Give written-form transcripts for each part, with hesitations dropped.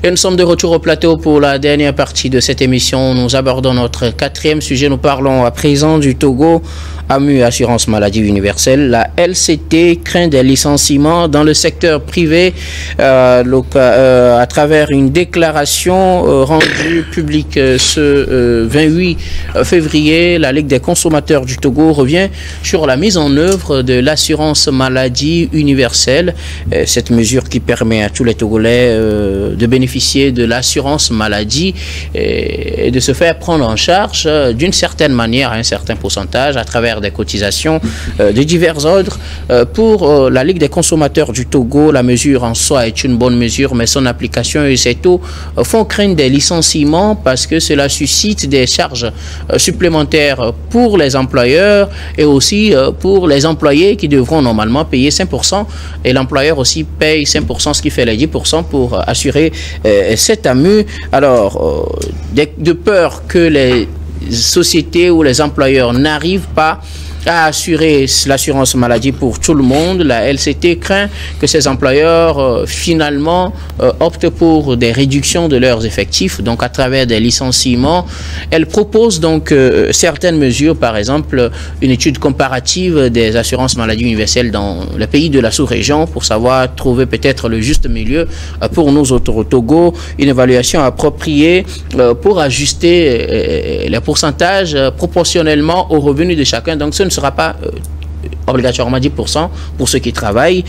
Et nous sommes de retour au plateau pour la dernière partie de cette émission. Nous abordons notre quatrième sujet. Nous parlons à présent du Togo. AMU Assurance Maladie Universelle. La LCT craint des licenciements dans le secteur privé à travers une déclaration rendue publique ce 28 février. La Ligue des consommateurs du Togo revient sur la mise en œuvre de l'assurance maladie universelle. Cette mesure qui permet à tous les Togolais de bénéficier de l'assurance maladie et de se faire prendre en charge d'une certaine manière, à un certain pourcentage, à travers des cotisations de divers ordres. Pour la Ligue des consommateurs du Togo, la mesure en soi est une bonne mesure, mais son application et ses taux font craindre des licenciements parce que cela suscite des charges supplémentaires pour les employeurs et aussi pour les employés qui devront normalement payer 5% et l'employeur aussi paye 5%, ce qui fait les 10% pour assurer cet AMU. Alors, de peur que les sociétés ou les employeurs n'arrivent pas à assurer l'assurance maladie pour tout le monde, la LCT craint que ces employeurs finalement optent pour des réductions de leurs effectifs, donc à travers des licenciements. Elle propose donc certaines mesures, par exemple une étude comparative des assurances maladie universelles dans les pays de la sous-région pour savoir trouver peut-être le juste milieu pour nous autres au Togo, une évaluation appropriée pour ajuster les pourcentages proportionnellement aux revenus de chacun. Donc ce ne sera pas obligatoirement 10% pour ceux qui travaillent,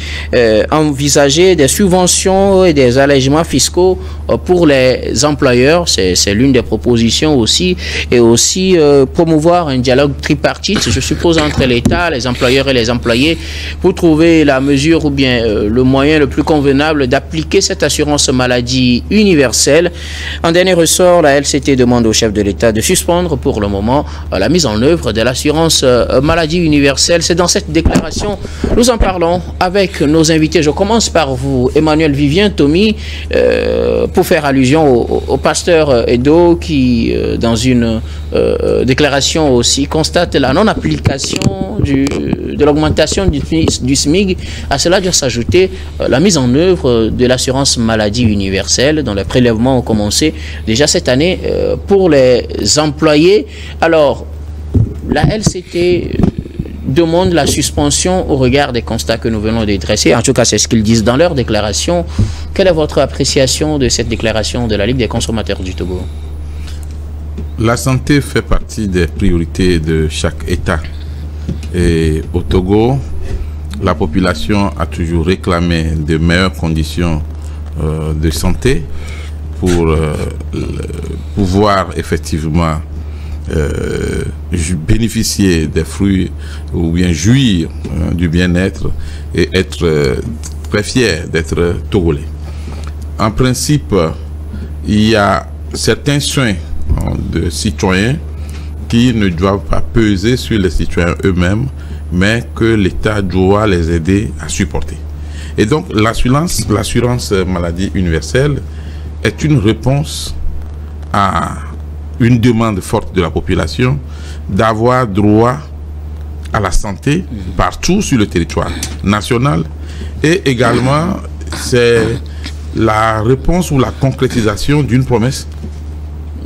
envisager des subventions et des allègements fiscaux pour les employeurs, c'est l'une des propositions aussi, et aussi promouvoir un dialogue tripartite, je suppose, entre l'État, les employeurs et les employés, pour trouver la mesure ou bien le moyen le plus convenable d'appliquer cette assurance maladie universelle. En dernier ressort, la LCT demande au chef de l'État de suspendre pour le moment la mise en œuvre de l'assurance maladie universelle. C'est dans cette déclaration, nous en parlons avec nos invités. Je commence par vous, Emmanuel Vivien Tomi, pour faire allusion au pasteur Edo qui, dans une déclaration aussi, constate la non-application de l'augmentation du SMIG. À cela doit s'ajouter la mise en œuvre de l'assurance maladie universelle, dont les prélèvements ont commencé déjà cette année pour les employés. Alors, la LCT demande la suspension au regard des constats que nous venons de dresser. En tout cas, c'est ce qu'ils disent dans leur déclaration. Quelle est votre appréciation de cette déclaration de la Ligue des consommateurs du Togo? La santé fait partie des priorités de chaque État. Et au Togo, la population a toujours réclamé de meilleures conditions de santé pour pouvoir effectivement bénéficier des fruits ou bien jouir du bien-être et être très fier d'être togolais. En principe, il y a certains soins de citoyens qui ne doivent pas peser sur les citoyens eux-mêmes, mais que l'État doit les aider à supporter. Et donc l'assurance maladie universelle est une réponse à une demande forte de la population d'avoir droit à la santé partout sur le territoire national. Et également, c'est la réponse ou la concrétisation d'une promesse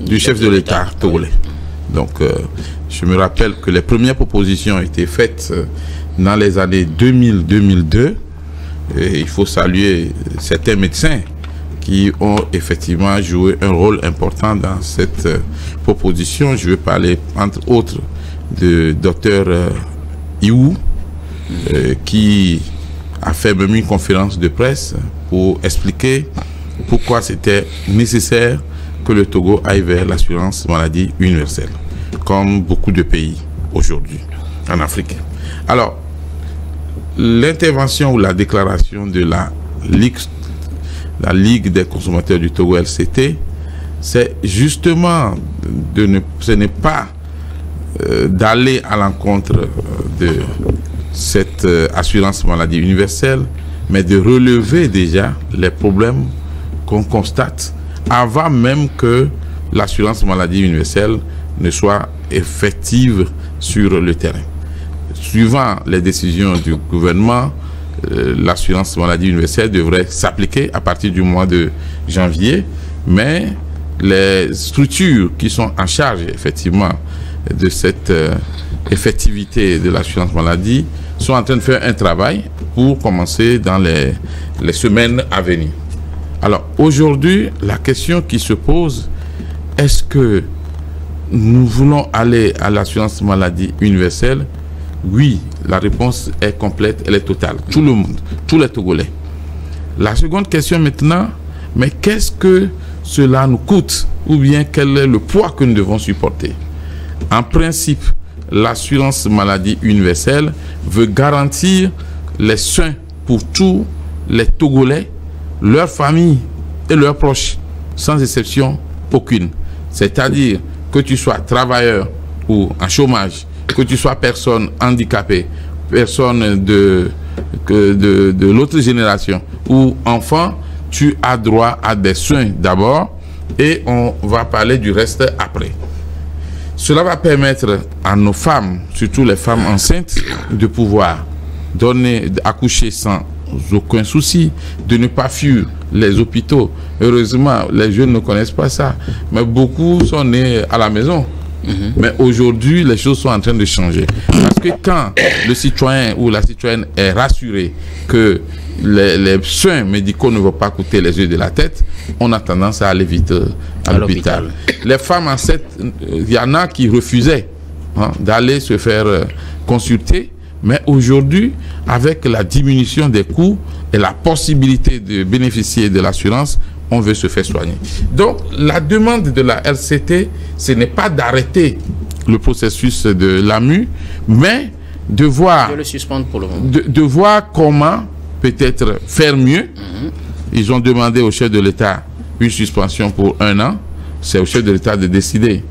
du chef de l'État togolais. Donc, je me rappelle que les premières propositions ont été faites dans les années 2000-2002. Et il faut saluer certains médecins qui ont effectivement joué un rôle important dans cette proposition. Je vais parler, entre autres, de Dr Iou, qui a fait même une conférence de presse pour expliquer pourquoi c'était nécessaire que le Togo aille vers l'assurance maladie universelle, comme beaucoup de pays aujourd'hui en Afrique. Alors, l'intervention ou la déclaration de la Ligue des consommateurs du Togo LCT, c'est justement ce n'est pas d'aller à l'encontre de cette assurance maladie universelle, mais de relever déjà les problèmes qu'on constate avant même que l'assurance maladie universelle ne soit effective sur le terrain. Suivant les décisions du gouvernement, l'assurance maladie universelle devrait s'appliquer à partir du mois de janvier, mais les structures qui sont en charge effectivement de cette effectivité de l'assurance maladie sont en train de faire un travail pour commencer dans les semaines à venir. Alors aujourd'hui, la question qui se pose, est-ce que nous voulons aller à l'assurance maladie universelle? Oui, la réponse est complète, elle est totale. Tout le monde, tous les Togolais. La seconde question maintenant, mais qu'est-ce que cela nous coûte? Ou bien quel est le poids que nous devons supporter? En principe, l'assurance maladie universelle veut garantir les soins pour tous les Togolais, leurs familles et leurs proches, sans exception aucune. C'est-à-dire que tu sois travailleur ou en chômage, que tu sois personne handicapée, personne de l'autre génération ou enfant, tu as droit à des soins d'abord et on va parler du reste après. Cela va permettre à nos femmes, surtout les femmes enceintes, de pouvoir accoucher sans aucun souci, de ne pas fuir les hôpitaux. Heureusement, les jeunes ne connaissent pas ça, mais beaucoup sont nés à la maison. Mais aujourd'hui, les choses sont en train de changer. Parce que quand le citoyen ou la citoyenne est rassuré que les soins médicaux ne vont pas coûter les yeux de la tête, on a tendance à aller vite à l'hôpital. Les femmes enceintes, il y en a qui refusaient d'aller se faire consulter. Mais aujourd'hui, avec la diminution des coûts et la possibilité de bénéficier de l'assurance, on veut se faire soigner. Donc, la demande de la LCT, ce n'est pas d'arrêter le processus de l'AMU, mais de voir, le suspendre pour le moment. de voir comment peut-être faire mieux. Ils ont demandé au chef de l'État une suspension pour 1 an. C'est au chef de l'État de décider.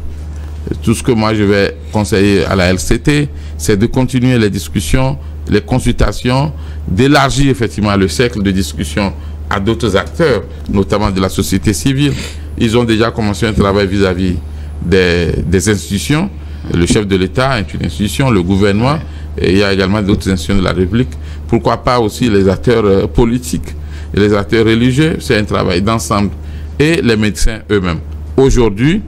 Tout ce que moi je vais conseiller à la LCT, c'est de continuer les discussions, les consultations, d'élargir effectivement le cercle de discussion à d'autres acteurs, notamment de la société civile. Ils ont déjà commencé un travail vis-à-vis des institutions. Le chef de l'État est une institution, le gouvernement, et il y a également d'autres institutions de la République. Pourquoi pas aussi les acteurs politiques et les acteurs religieux? C'est un travail d'ensemble. Et les médecins eux-mêmes. Aujourd'hui,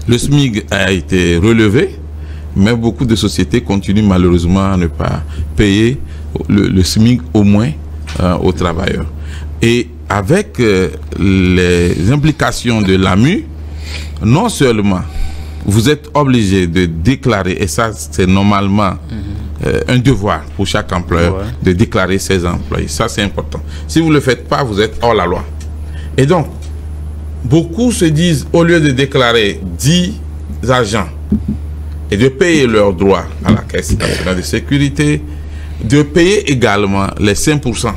le SMIC a été relevé, mais beaucoup de sociétés continuent malheureusement à ne pas payer le SMIC au moins aux travailleurs. Et avec les implications de l'AMU, non seulement vous êtes obligé de déclarer, et ça c'est normalement un devoir pour chaque employeur, de déclarer ses employés. Ça c'est important. Si vous ne le faites pas, vous êtes hors la loi. Et donc, beaucoup se disent, au lieu de déclarer 10 agents et de payer leurs droits à la Caisse nationale de sécurité, de payer également les 5%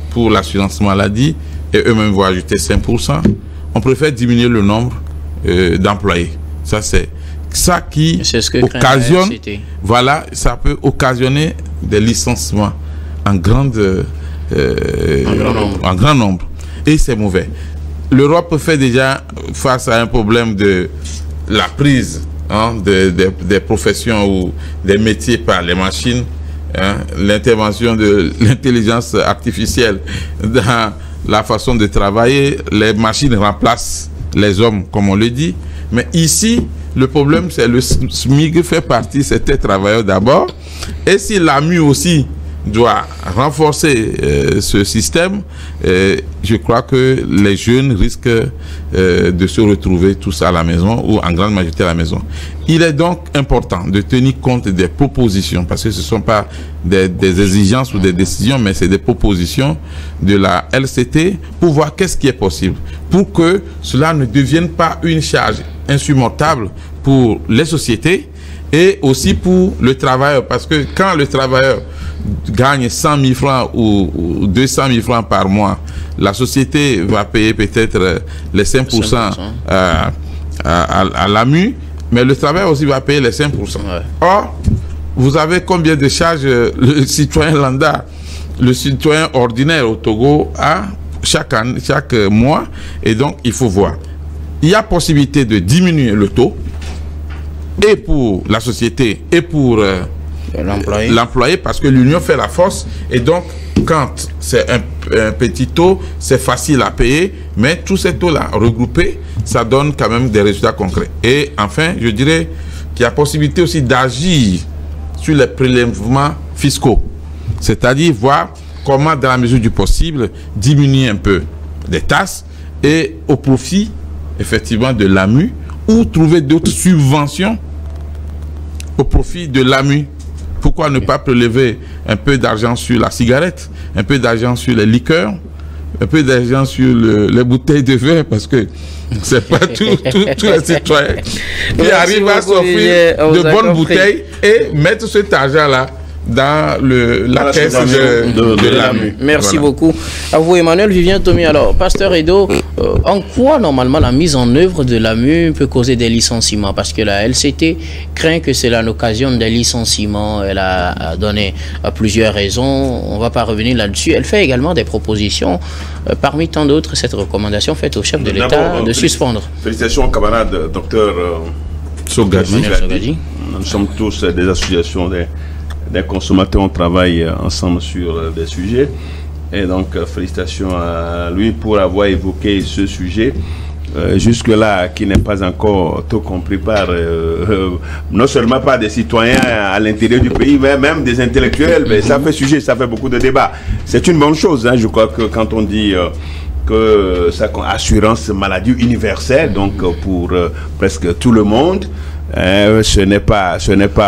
pour l'assurance maladie, et eux-mêmes vont ajouter 5%, on préfère diminuer le nombre d'employés. Ça, c'est ça qui occasionne, voilà, ça peut occasionner des licenciements en grand nombre. Et c'est mauvais. L'Europe fait déjà face à un problème de la prise des professions ou des métiers par les machines, l'intervention de l'intelligence artificielle dans la façon de travailler. Les machines remplacent les hommes, comme on le dit. Mais ici, le problème, c'est le SMIC fait partie, c'était travailleurs d'abord. Et si l'AMU aussi doit renforcer ce système, je crois que les jeunes risquent de se retrouver tous à la maison ou en grande majorité à la maison. Il est donc important de tenir compte des propositions, parce que ce ne sont pas des exigences ou des décisions, mais c'est des propositions de la LCT pour voir qu'est-ce qui est possible, pour que cela ne devienne pas une charge insurmontable pour les sociétés et aussi pour le travailleur, parce que quand le travailleur gagne 100 000 francs ou 200 000 francs par mois, la société va payer peut-être les 5% à l'AMU, mais le travailleur aussi va payer les 5%. Or, vous avez combien de charges le citoyen lambda, le citoyen ordinaire au Togo a chaque mois, et donc il faut voir. Il y a possibilité de diminuer le taux, et pour la société et pour l'employé, parce que l'union fait la force. Et donc, quand c'est un petit taux, c'est facile à payer, mais tous ces taux-là regroupés, ça donne quand même des résultats concrets. Et enfin, je dirais qu'il y a possibilité aussi d'agir sur les prélèvements fiscaux, c'est-à-dire voir comment, dans la mesure du possible, diminuer un peu les taxes et au profit, effectivement, de l'AMU, ou trouver d'autres subventions au profit de l'AMU. Pourquoi ne pas prélever un peu d'argent sur la cigarette, un peu d'argent sur les liqueurs, un peu d'argent sur les bouteilles de vin, parce que c'est pas tous les citoyens qui arrivent à s'offrir de bonnes bouteilles et mettre cet argent-là dans la caisse de l'AMU. Merci beaucoup. À vous, Emmanuel Vivien Tomi. Alors, Pasteur Edo, en quoi normalement la mise en œuvre de l'AMU peut causer des licenciements? Parce que la LCT craint que c'est l'occasion des licenciements. Elle a donné plusieurs raisons. On ne va pas revenir là-dessus. Elle fait également des propositions. Parmi tant d'autres, cette recommandation faite au chef de l'État de suspendre. Félicitations, camarade docteur Sogadi. Nous sommes tous des associations des consommateurs, on travaille ensemble sur des sujets. Et donc, félicitations à lui pour avoir évoqué ce sujet. Jusque-là, qui n'est pas encore tout compris par, non seulement par des citoyens à l'intérieur du pays, mais même des intellectuels. Mais ça fait sujet, ça fait beaucoup de débats. C'est une bonne chose, hein, je crois que quand on dit que ça assurance maladie universelle, donc pour presque tout le monde, ce n'est pas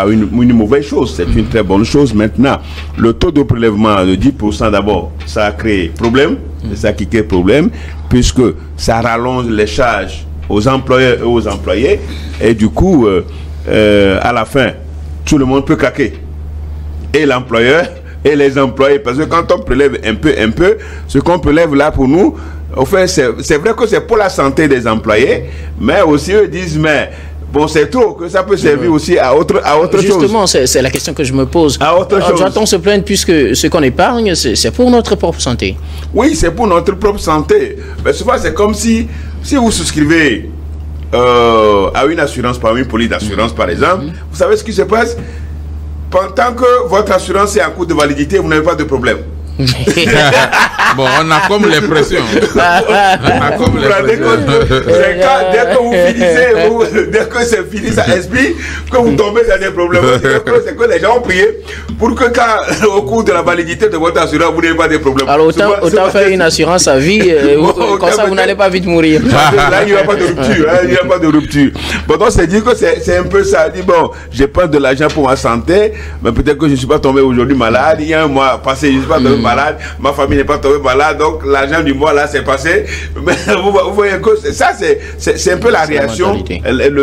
une mauvaise chose, c'est une très bonne chose. Maintenant, le taux de prélèvement de 10% d'abord, ça a créé problème, c'est ça qui crée problème, puisque ça rallonge les charges aux employeurs et aux employés, et du coup, à la fin, tout le monde peut craquer, et l'employeur et les employés, parce que quand on prélève un peu, ce qu'on prélève là pour nous, au fait, c'est vrai que c'est pour la santé des employés, mais aussi eux disent, mais bon, c'est trop, que ça peut servir aussi à autre chose. Justement, c'est la question que je me pose. À autre chose. Doit-on se plaindre puisque ce qu'on épargne, c'est pour notre propre santé? Oui, c'est pour notre propre santé. Mais souvent, c'est comme si vous souscrivez à une assurance, par une police d'assurance, par exemple, vous savez ce qui se passe? Pendant que votre assurance est en cours de validité, vous n'avez pas de problème. Bon, on a comme l'impression. Dès que c'est fini, ça explique que vous tombez dans des problèmes. C'est que les gens ont prié pour que quand, au cours de la validité de votre assurance, vous n'ayez pas de problèmes. Alors autant faire une assurance à vie, comme ça vous n'allez pas vite mourir. Là, il n'y a pas de rupture. Il n'y a pas de rupture. Bon, donc c'est dire que c'est un peu ça. Dit, bon, j'ai pas de l'argent pour ma santé, mais peut-être que je ne suis pas tombé aujourd'hui malade. Il y a un mois passé, je ne suis pas tombé malade. Ma famille n'est pas tombée malade, donc l'argent du mois là c'est passé. Mais vous voyez que ça c'est un peu la réaction,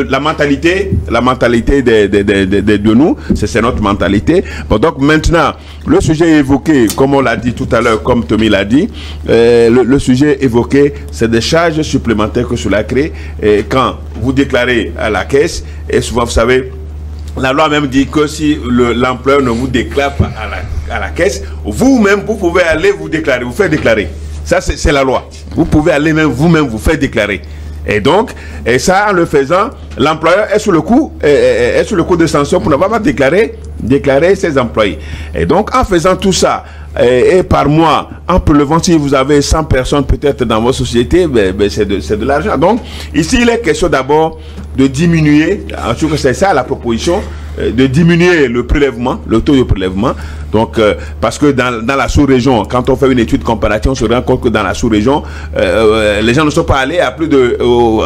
la mentalité de nous, c'est notre mentalité. Bon, donc maintenant, le sujet évoqué, comme on l'a dit tout à l'heure, comme Tommy l'a dit, le sujet évoqué, c'est des charges supplémentaires que cela crée. Et quand vous déclarez à la caisse, et souvent vous savez, la loi même dit que si l'employeur ne vous déclare pas à la caisse, vous-même, vous pouvez aller vous déclarer, vous faire déclarer. Ça, c'est la loi. Vous pouvez aller même vous-même vous faire déclarer. Et donc, ça, en le faisant, l'employeur est sous le coup de sanction pour n'avoir pas déclaré ses employés. Et donc, en faisant tout ça, et par mois, en prélevant, si vous avez 100 personnes peut-être dans votre société, c'est de l'argent. Donc, ici, il est question d'abord de diminuer, en tout cas c'est ça la proposition, de diminuer le prélèvement, le taux de prélèvement. Donc, parce que dans la sous-région, quand on fait une étude comparative, on se rend compte que dans la sous-région, les gens ne sont pas allés à plus de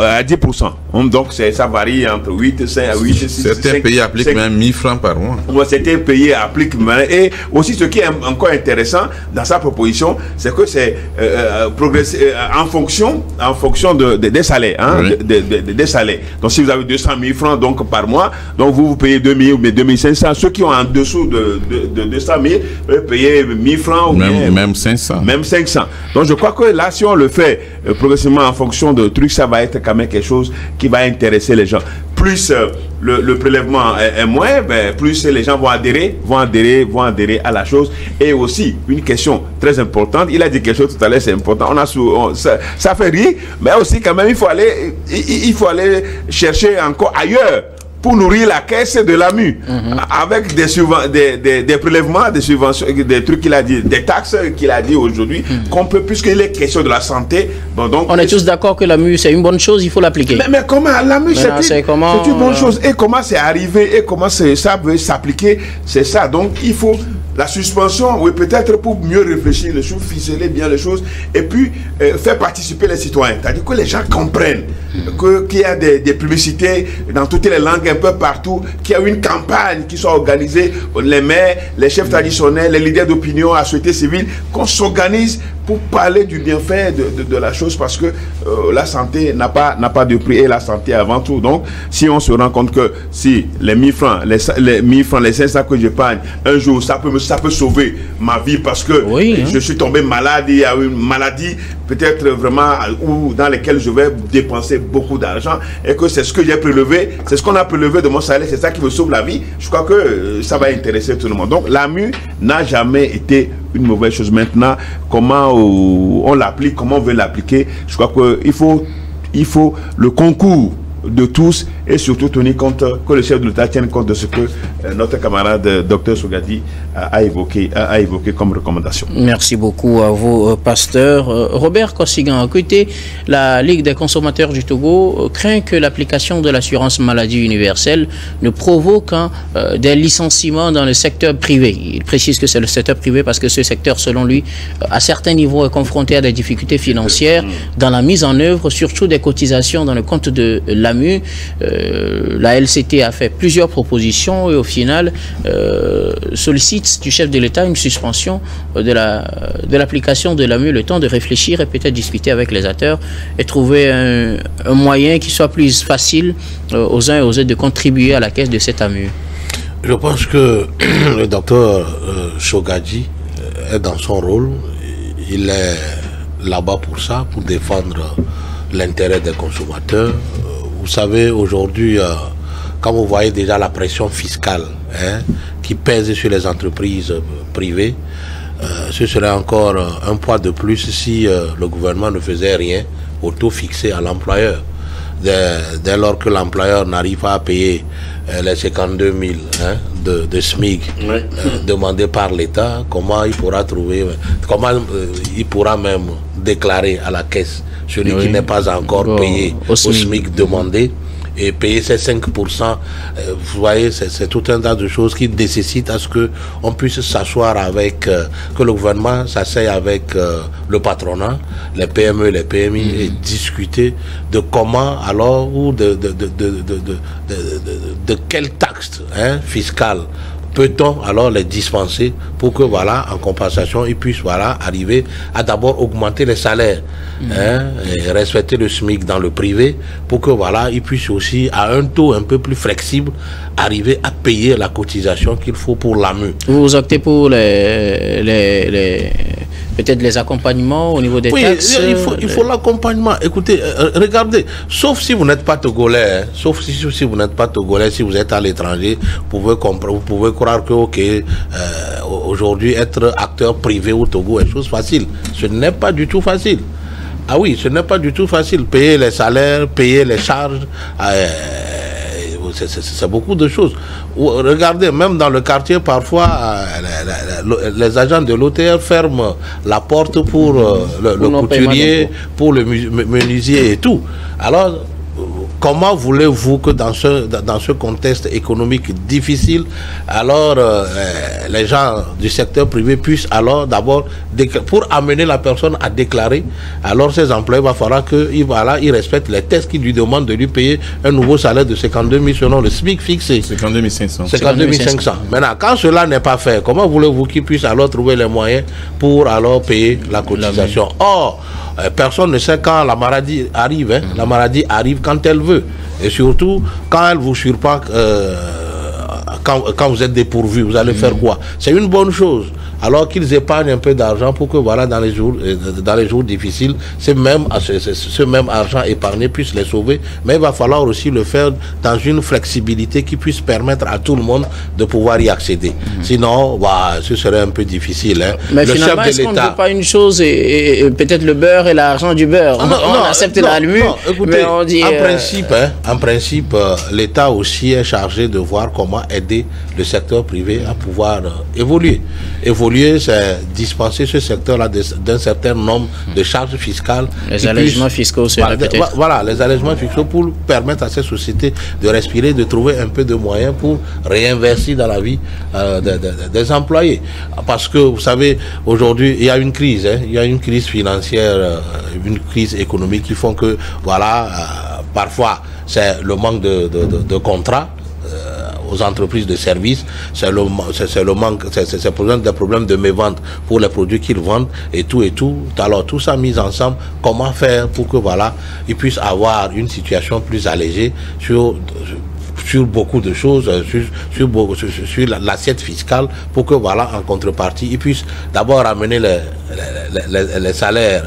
à 10%. Donc, ça varie entre 8, 5 à 8, 6. Certains pays appliquent même 1000 francs par mois. Certains pays appliquent. Et aussi, ce qui est encore intéressant dans sa proposition, c'est que c'est en fonction des salaires. Hein, oui. Des salaires. Donc, si vous avez 200 000 francs donc, par mois, donc vous payez 2 000 ou 2 500. Ceux qui ont en dessous de 200 000 peuvent payer 1 000 francs ou même 500. Même 500. Donc, je crois que là, si on le fait progressivement en fonction de trucs, ça va être quand même quelque chose qui va intéresser les gens. Plus le prélèvement est moins, plus les gens vont adhérer à la chose. Et aussi, une question très importante, il a dit quelque chose tout à l'heure, c'est important, ça fait rire, mais aussi quand même, il faut aller chercher encore ailleurs pour nourrir la caisse de l'AMU, avec des prélèvements, des subventions, des trucs qu'il a dit, des taxes qu'il a dit aujourd'hui, qu'on peut, puisqu'il est question de la santé. Bon, donc, on est tous d'accord que l'AMU, c'est une bonne chose, il faut l'appliquer. Mais comment l'AMU, c'est une bonne chose. Et comment c'est arrivé, et comment ça veut s'appliquer, c'est ça. Donc, il faut la suspension, oui, peut-être pour mieux réfléchir les choses, ficeler bien les choses, et puis faire participer les citoyens. C'est-à-dire que les gens comprennent qu'il y a des publicités dans toutes les langues, un peu partout, qu'il y a une campagne qui soit organisée, les maires, les chefs traditionnels, les leaders d'opinion, la société civile, qu'on s'organise pour parler du bienfait de la chose, parce que la santé n'a pas de prix, et la santé avant tout. Donc, si on se rend compte que si les 1000 francs, les 1000 francs, les 500 que j'épargne, un jour, ça peut sauver ma vie, parce que je suis tombé malade, il y a une maladie peut-être vraiment dans laquelle je vais dépenser beaucoup d'argent, et que c'est ce que j'ai prélevé, c'est ce qu'on a prélevé de mon salaire, c'est ça qui me sauve la vie. Je crois que ça va intéresser tout le monde. Donc, l'AMU n'a jamais été une mauvaise chose. Maintenant, comment on l'applique, comment on veut l'appliquer, je crois qu'il faut le concours de tous, et surtout tenir compte que le chef de l'État tienne compte de ce que notre camarade Dr Sogadi a évoqué comme recommandation. Merci beaucoup à vous, pasteur. Robert Kossigan, écoutez, la Ligue des consommateurs du Togo craint que l'application de l'assurance maladie universelle ne provoque des licenciements dans le secteur privé. Il précise que c'est le secteur privé parce que ce secteur, selon lui, à certains niveaux est confronté à des difficultés financières dans la mise en œuvre, surtout des cotisations dans le compte de l'AMU. La LCT a fait plusieurs propositions et au final sollicite du chef de l'État une suspension de l'application de l'AMU, le temps de réfléchir et peut-être discuter avec les acteurs et trouver un moyen qui soit plus facile aux uns et aux autres de contribuer à la caisse de cette AMU. Je pense que le docteur Sogadi est dans son rôle. Il est là-bas pour ça, pour défendre l'intérêt des consommateurs. Vous savez, aujourd'hui, quand vous voyez déjà la pression fiscale qui pèse sur les entreprises privées, ce serait encore un poids de plus si le gouvernement ne faisait rien au taux fixé à l'employeur. Dès lors que l'employeur n'arrive pas à payer les 52 000 de SMIC demandés par l'État, comment il pourra même déclarer à la caisse celui qui n'est pas encore payé au SMIC demandé et payer ces 5%, vous voyez, c'est tout un tas de choses qui nécessitent à ce qu'on puisse s'asseoir avec, que le gouvernement s'asseye avec le patronat, les PME, les PMI, et discuter de comment alors, ou de quelle taxe fiscale peut-on alors les dispenser pour que, voilà, en compensation, ils puissent, voilà, arriver à d'abord augmenter les salaires, et respecter le SMIC dans le privé, pour que, voilà, ils puissent aussi, à un taux un peu plus flexible, arriver à payer la cotisation qu'il faut pour l'AMU. Vous optez pour peut-être les accompagnements au niveau des taxes. Il faut l'accompagnement. Écoutez, regardez, sauf si vous n'êtes pas togolais, sauf si vous n'êtes pas togolais, si vous êtes à l'étranger, vous pouvez croire que aujourd'hui être acteur privé au Togo est chose facile. Ce n'est pas du tout facile. Ah oui, ce n'est pas du tout facile. Payer les salaires, payer les charges, c'est beaucoup de choses. Regardez, même dans le quartier, parfois, les agents de l'OTR ferment la porte pour le couturier, pour le menuisier et tout. Alors, comment voulez-vous que dans ce contexte économique difficile, alors les gens du secteur privé puissent alors d'abord, pour amener la personne à déclarer, alors ces employés, il va falloir qu'ils respectent les tests qui lui demandent de lui payer un nouveau salaire de 52 000 selon le SMIC fixé. 52 500. 52 500. Maintenant, quand cela n'est pas fait, comment voulez-vous qu'ils puissent alors trouver les moyens pour alors payer la cotisation? Or, personne ne sait quand la maladie arrive. La maladie arrive quand elle veut. Et surtout, quand elle vous surprend, quand vous êtes dépourvu, vous allez faire quoi? C'est une bonne chose. alors qu'ils épargnent un peu d'argent pour que voilà, dans les jours difficiles, ce même argent épargné puisse les sauver. Mais il va falloir aussi le faire dans une flexibilité qui puisse permettre à tout le monde de pouvoir y accéder. Sinon, ce serait un peu difficile. Hein. Mais finalement, est-ce qu'on ne veut pas une chose, et peut-être le beurre et l'argent du beurre? On accepte la LMU, mais on dit... En principe, l'État aussi est chargé de voir comment aider le secteur privé à pouvoir évoluer. Évoluer, c'est dispenser ce secteur-là d'un certain nombre de charges fiscales. Les allègements fiscaux, c'est peut-être. Voilà, les allègements fiscaux pour permettre à ces sociétés de respirer, de trouver un peu de moyens pour réinvestir dans la vie des employés. Parce que, vous savez, aujourd'hui, il y a une crise, il y a une crise financière, une crise économique qui font que, voilà, parfois, c'est le manque de contrats aux entreprises de services, c'est le manque, c'est des problèmes de mévente pour les produits qu'ils vendent et tout. Alors tout ça mis ensemble, comment faire pour que voilà, ils puissent avoir une situation plus allégée sur beaucoup de choses, sur l'assiette fiscale, pour que voilà, en contrepartie, ils puissent d'abord amener les salaires,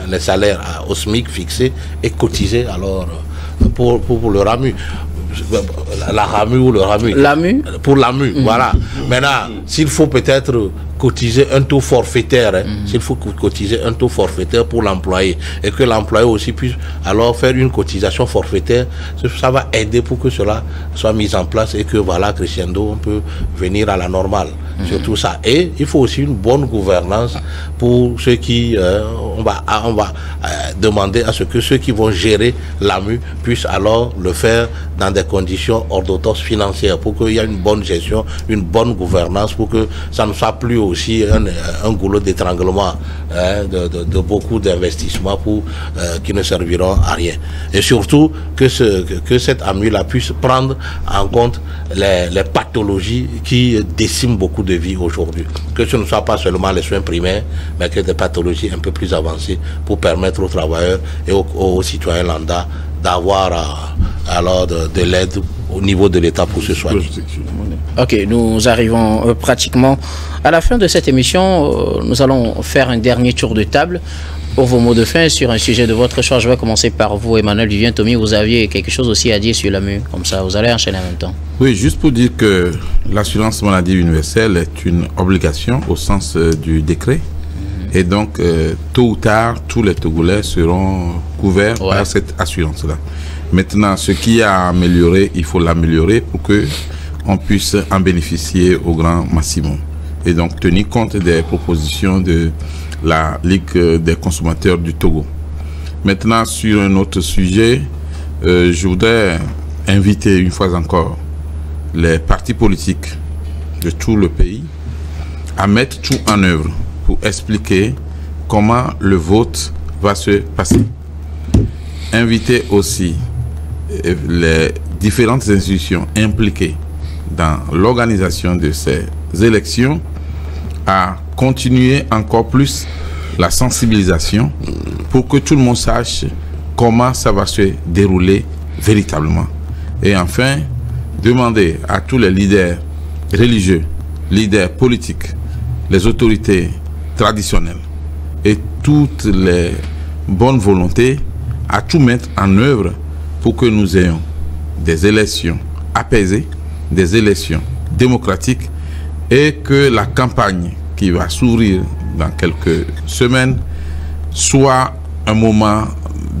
les salaires au SMIC fixé et cotiser alors pour le RAMU. La RAMU ou le RAMU. L'AMU. Pour l'AMU, voilà. Maintenant, s'il faut peut-être cotiser un taux forfaitaire, s'il faut cotiser un taux forfaitaire pour l'employé, et que l'employé aussi puisse alors faire une cotisation forfaitaire, ça va aider pour que cela soit mis en place et que voilà, crescendo, on peut venir à la normale. Surtout ça. Et il faut aussi une bonne gouvernance pour ceux qui, on va demander à ce que ceux qui vont gérer l'AMU puissent alors le faire dans des conditions orthodoxes financières, pour qu'il y ait une bonne gestion, une bonne gouvernance, pour que ça ne soit plus aussi un goulot d'étranglement de beaucoup d'investissements qui ne serviront à rien. Et surtout que cette AMU-là puisse prendre en compte les pathologies qui déciment beaucoup de vies aujourd'hui. Que ce ne soit pas seulement les soins primaires, mais que des pathologies un peu plus avancées pour permettre aux travailleurs et aux citoyens lambda d'avoir alors de l'aide au niveau de l'État pour se soigner. Ok, nous arrivons pratiquement à la fin de cette émission. Nous allons faire un dernier tour de table pour vos mots de fin sur un sujet de votre choix. Je vais commencer par vous, Emmanuel Vivien. Tommy, vous aviez quelque chose aussi à dire sur l'AMU, comme ça, vous allez enchaîner en même temps. Oui, juste pour dire que l'assurance maladie universelle est une obligation au sens du décret. Et donc, tôt ou tard, tous les Togolais seront couverts par cette assurance-là. Maintenant, ce qui a amélioré, il faut l'améliorer pour que on puisse en bénéficier au grand maximum. Et donc, tenir compte des propositions de la Ligue des consommateurs du Togo. Maintenant, sur un autre sujet, je voudrais inviter une fois encore les partis politiques de tout le pays à mettre tout en œuvre pour expliquer comment le vote va se passer. Inviter aussi les différentes institutions impliquées dans l'organisation de ces élections à continuer encore plus la sensibilisation pour que tout le monde sache comment ça va se dérouler véritablement. Et enfin, demander à tous les leaders religieux, leaders politiques, les autorités traditionnelles et toutes les bonnes volontés à tout mettre en œuvre pour que nous ayons des élections apaisées, des élections démocratiques et que la campagne qui va s'ouvrir dans quelques semaines soit un moment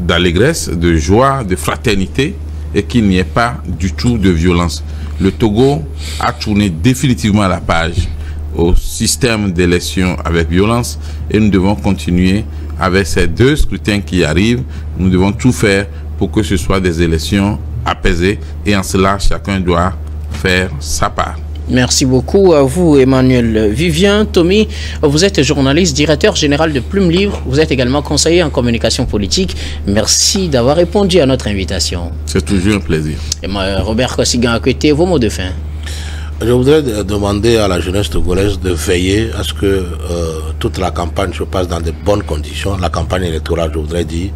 d'allégresse, de joie, de fraternité et qu'il n'y ait pas du tout de violence. Le Togo a tourné définitivement la page au système d'élection avec violence et nous devons continuer avec ces deux scrutins qui arrivent. Nous devons tout faire pour que ce soit des élections apaisées et en cela chacun doit faire sa part. Merci beaucoup à vous, Emmanuel Vivien. Tommy, vous êtes journaliste, directeur général de Plume Libre. Vous êtes également conseiller en communication politique. Merci d'avoir répondu à notre invitation. C'est toujours un plaisir. Et moi, Robert Kossigan à côté, vos mots de fin. Je voudrais demander à la jeunesse togolaise de veiller à ce que toute la campagne se passe dans de bonnes conditions, la campagne électorale, je voudrais dire,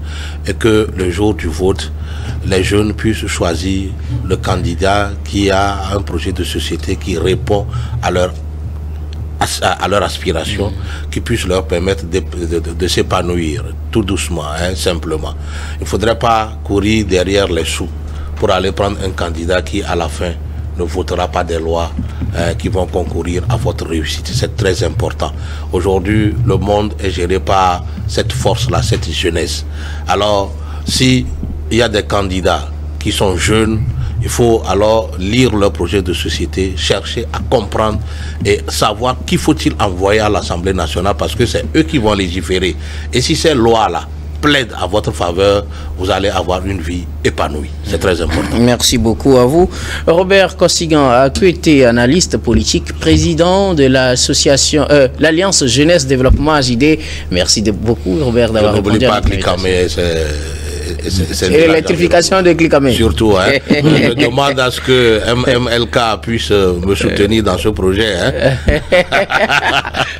et que le jour du vote, les jeunes puissent choisir le candidat qui a un projet de société qui répond à à leur aspiration, qui puisse leur permettre de s'épanouir tout doucement, hein, simplement. Il ne faudrait pas courir derrière les sous pour aller prendre un candidat qui, à la fin, ne votera pas des lois qui vont concourir à votre réussite. C'est très important. Aujourd'hui, le monde est géré par cette force-là, cette jeunesse. Alors, s'il y a des candidats qui sont jeunes, il faut alors lire leur projet de société, chercher à comprendre et savoir qui faut-il envoyer à l'Assemblée nationale, parce que c'est eux qui vont légiférer. Et si ces lois-là plaide à votre faveur, vous allez avoir une vie épanouie. C'est très important. Merci beaucoup à vous. Robert Kossigan a été analyste politique, président de l'association, l'Alliance Jeunesse Développement AJD. Merci beaucoup, Robert, d'avoir répondu à notre invitation. Et l'électrification de Klikamé. Surtout, hein. Je demande à ce que MMLK puisse me soutenir dans ce projet. Hein.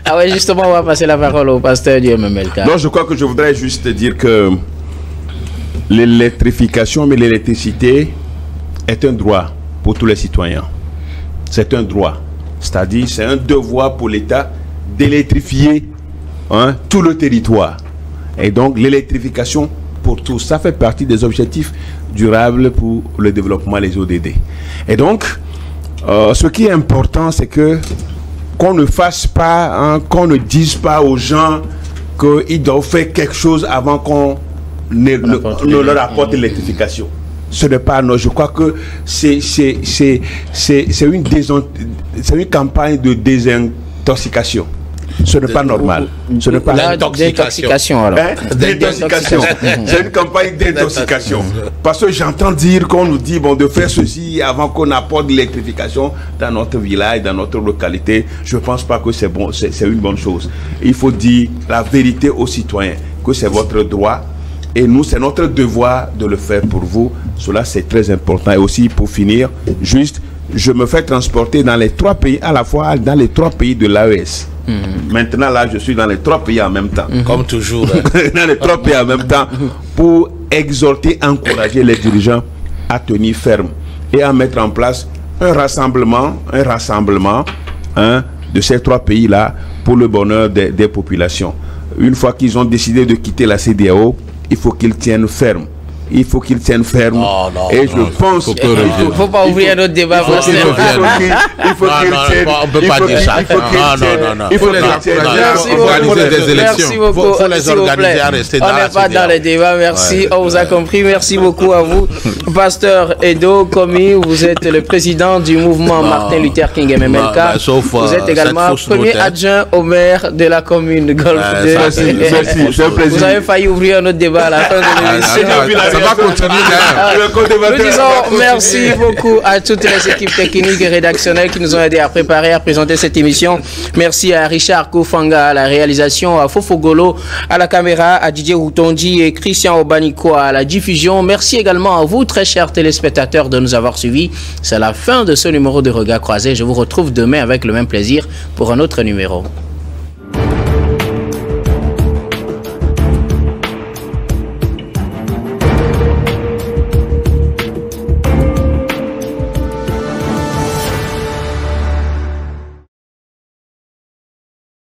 Ah ouais, justement, on va passer la parole au pasteur du MMLK. Non, je crois que je voudrais juste dire que l'électrification, mais l'électricité est un droit pour tous les citoyens. C'est un droit. C'est-à-dire, c'est un devoir pour l'État d'électrifier, hein, tout le territoire. Et donc, l'électrification pour tous, ça fait partie des objectifs durables pour le développement des ODD. Et donc, ce qui est important, c'est que qu'on ne fasse pas, hein, qu'on ne dise pas aux gens qu'ils doivent faire quelque chose avant qu'on ne leur apporte l'électrification. Ce n'est pas, non, je crois que c'est une campagne de désintoxication. Ce n'est pas normal. Ce n'est pas d'intoxication. Alors. Hein? D'intoxication. C'est une campagne d'intoxication. Parce que j'entends dire qu'on nous dit bon, de faire ceci avant qu'on apporte l'électrification dans notre village, dans notre localité. Je ne pense pas que c'est bon, c'est une bonne chose. Il faut dire la vérité aux citoyens, que c'est votre droit. Et nous, c'est notre devoir de le faire pour vous. Cela, c'est très important. Et aussi, pour finir, juste, je me fais transporter dans les 3 pays, à la fois dans les 3 pays de l'AES. Maintenant, là, je suis dans les 3 pays en même temps. Comme toujours. Hein. Dans les 3 pays en même temps, pour exhorter, encourager les dirigeants à tenir ferme et à mettre en place un rassemblement hein, de ces 3 pays-là pour le bonheur des populations. Une fois qu'ils ont décidé de quitter la CEDEAO, il faut qu'ils tiennent ferme. Il faut qu'ils tiennent ferme. Et je pense qu'il ne faut pas ouvrir notre débat. Il faut qu'ils tiennent. On ne peut pas dire ça. Il faut les organiser des élections. Merci beaucoup. Il faut les organiser à rester dans la On n'est pas dans les débats. Merci. On vous a compris. Merci beaucoup à vous. Pasteur Edo Komi, vous êtes le président du mouvement Martin Luther King MMLK. Vous êtes également premier adjoint au maire de la commune Golfe 2. Merci. Vous avez failli ouvrir notre débat à la fin de l'émission. Ça va continuer. Nous disons merci beaucoup à toutes les équipes techniques et rédactionnelles qui nous ont aidés à préparer, à présenter cette émission. Merci à Richard Koufanga à la réalisation, à Fofogolo à la caméra, à Didier Routondi et Christian Obaniko à la diffusion. Merci également à vous, très chers téléspectateurs, de nous avoir suivis. C'est la fin de ce numéro de Regard Croisé. Je vous retrouve demain avec le même plaisir pour un autre numéro.